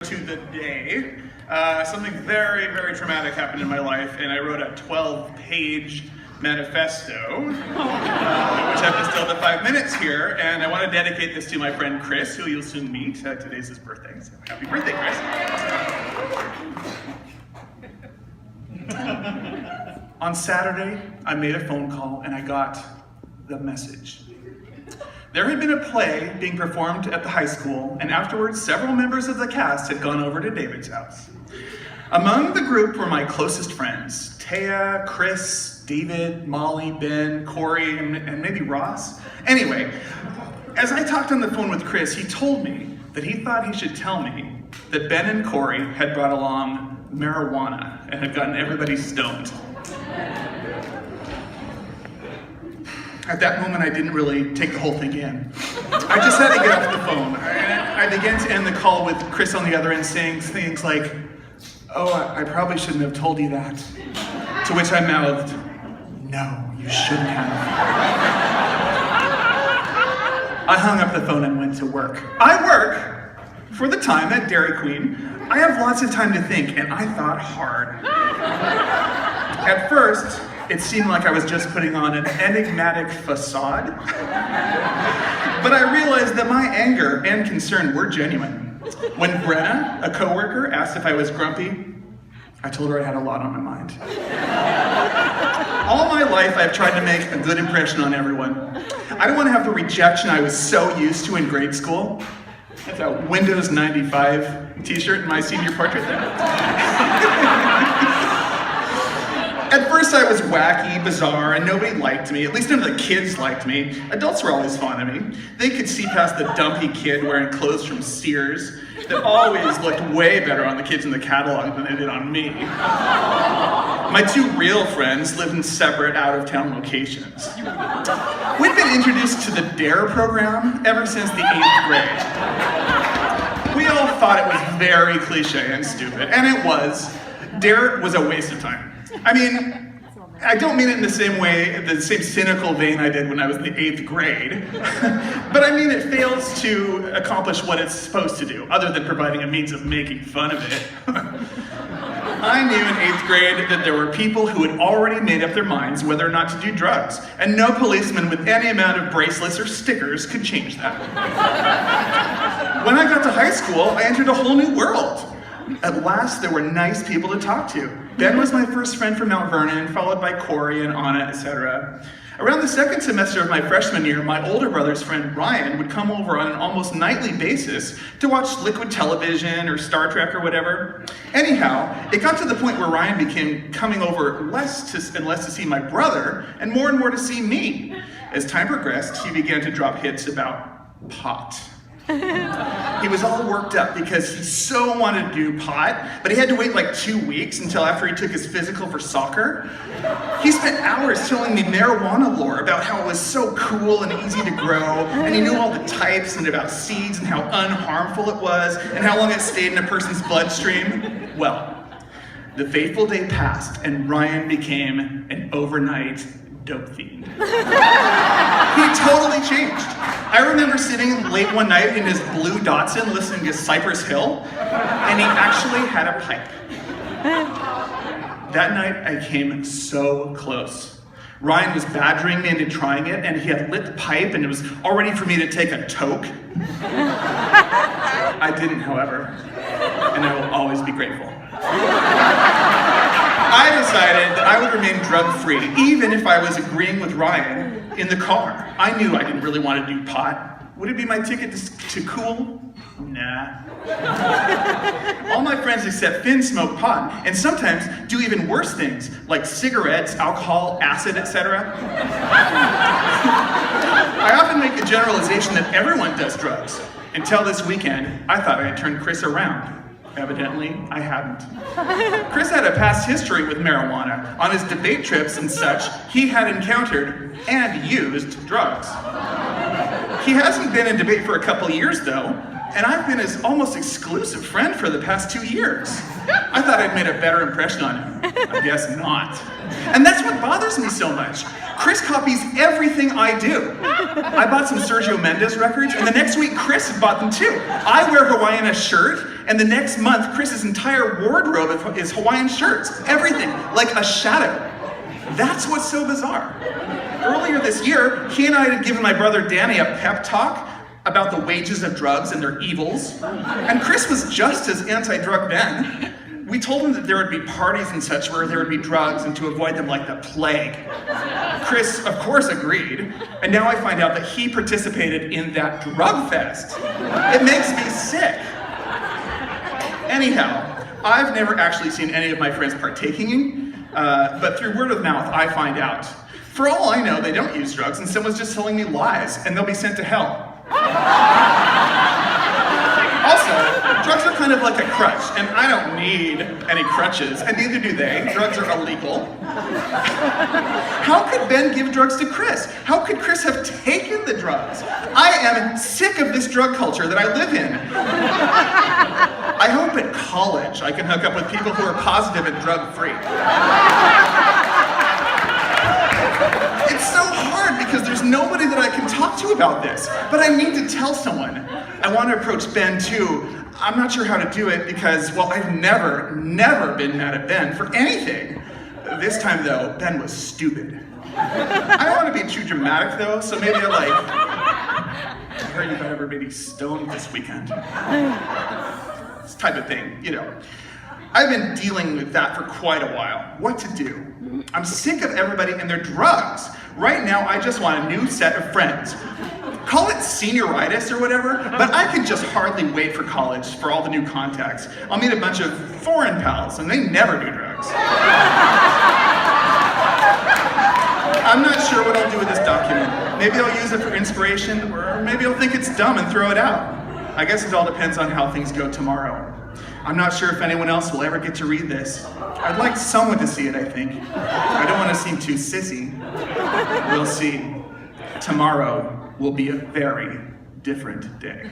To the day. Something very, very traumatic happened in my life, and I wrote a 12-page manifesto, which I've distilled to 5 minutes here, and I want to dedicate this to my friend Chris, who you'll soon meet. Today's his birthday, so happy birthday, Chris. On Saturday, I made a phone call, and I got the message. There had been a play being performed at the high school, and afterwards several members of the cast had gone over to David's house. Among the group were my closest friends, Taya, Chris, David, Molly, Ben, Corey, and maybe Ross. Anyway, as I talked on the phone with Chris, he told me that he thought he should tell me that Ben and Corey had brought along marijuana and had gotten everybody stoned. At that moment, I didn't really take the whole thing in. I just had to get off the phone. I began to end the call with Chris on the other end saying things like, "Oh, I probably shouldn't have told you that." To which I mouthed, "No, you shouldn't have." I hung up the phone and went to work. I work for the time at Dairy Queen. I have lots of time to think, and I thought hard. At first, it seemed like I was just putting on an enigmatic facade. But I realized that my anger and concern were genuine. When Brenna, a coworker, asked if I was grumpy, I told her I had a lot on my mind. All my life, I've tried to make a good impression on everyone. I don't want to have the rejection I was so used to in grade school. That's a Windows 95 t-shirt in my senior portrait there. At first I was wacky, bizarre, and nobody liked me. At least none of the kids liked me. Adults were always fond of me. They could see past the dumpy kid wearing clothes from Sears that always looked way better on the kids in the catalog than they did on me. My two real friends lived in separate out-of-town locations. We'd been introduced to the DARE program ever since the 8th grade. We all thought it was very cliche and stupid, and it was. DARE was a waste of time. I mean, I don't mean it in the same way, the same cynical vein I did when I was in the 8th grade, but I mean it fails to accomplish what it's supposed to do, other than providing a means of making fun of it. I knew in 8th grade that there were people who had already made up their minds whether or not to do drugs, and no policeman with any amount of bracelets or stickers could change that. When I got to high school, I entered a whole new world. At last, there were nice people to talk to. Ben was my first friend from Mount Vernon, followed by Corey and Anna, etc. Around the second semester of my freshman year, my older brother's friend Ryan would come over on an almost nightly basis to watch Liquid Television or Star Trek or whatever. Anyhow, it got to the point where Ryan became coming over less and less to see my brother and more to see me. As time progressed, he began to drop hits about pot. He was all worked up because he so wanted to do pot, but he had to wait like 2 weeks until after he took his physical for soccer. He spent hours telling me marijuana lore about how it was so cool and easy to grow, and he knew all the types and about seeds and how unharmful it was and how long it stayed in a person's bloodstream. Well, the fateful day passed and Ryan became an overnight dope fiend. He totally changed. I remember sitting late one night in his blue Datsun listening to Cypress Hill, and he actually had a pipe. That night I came so close. Ryan was badgering me into trying it, and he had lit the pipe and it was all ready for me to take a toke. I didn't, however, and I will always be grateful. I decided that I would remain drug-free, even if I was agreeing with Ryan in the car. I knew I didn't really want to do pot. Would it be my ticket to cool? Nah. All my friends except Finn smoke pot, and sometimes do even worse things, like cigarettes, alcohol, acid, etc. I often make the generalization that everyone does drugs. Until this weekend, I thought I had turned Chris around. Evidently, I hadn't. Chris had a past history with marijuana. On his debate trips and such, he had encountered and used drugs. He hasn't been in debate for a couple years, though, and I've been his almost exclusive friend for the past 2 years. I thought I'd made a better impression on him. I guess not. And that's what bothers me so much. Chris copies everything I do. I bought some Sergio Mendes records, and the next week Chris bought them too. I wear Hawaiian a shirt, and the next month, Chris's entire wardrobe is Hawaiian shirts. Everything, like a shadow. That's what's so bizarre. Earlier this year, he and I had given my brother Danny a pep talk about the wages of drugs and their evils, and Chris was just as anti-drug then. We told him that there would be parties and such where there would be drugs and to avoid them like the plague. Chris, of course, agreed, and now I find out that he participated in that drug fest. It makes me sick. Anyhow, I've never actually seen any of my friends partaking, but through word of mouth, I find out. For all I know, they don't use drugs, and someone's just telling me lies, and they'll be sent to hell. Also, drugs are kind of like a crutch, and I don't need any crutches, and neither do they. Drugs are illegal. How could Ben give drugs to Chris? How could Chris have taken the drugs? I am sick of this drug culture that I live in. I hope at college I can hook up with people who are positive and drug-free. It's so hard because there's nobody that I can talk to about this, but I need to tell someone. I want to approach Ben too. I'm not sure how to do it because, well, I've never been mad at Ben for anything. This time though, Ben was stupid. I don't want to be too dramatic though, so maybe I heard you got everybody stoned this weekend. This type of thing, you know. I've been dealing with that for quite a while. What to do? I'm sick of everybody and their drugs. Right now, I just want a new set of friends. Call it senioritis or whatever, but I can just hardly wait for college for all the new contacts. I'll meet a bunch of foreign pals, and they never do drugs. I'm not sure what I'll do with this document. Maybe I'll use it for inspiration, or maybe I'll think it's dumb and throw it out. I guess it all depends on how things go tomorrow. I'm not sure if anyone else will ever get to read this. I'd like someone to see it, I think. I don't want to seem too sissy. We'll see. Tomorrow will be a very different day.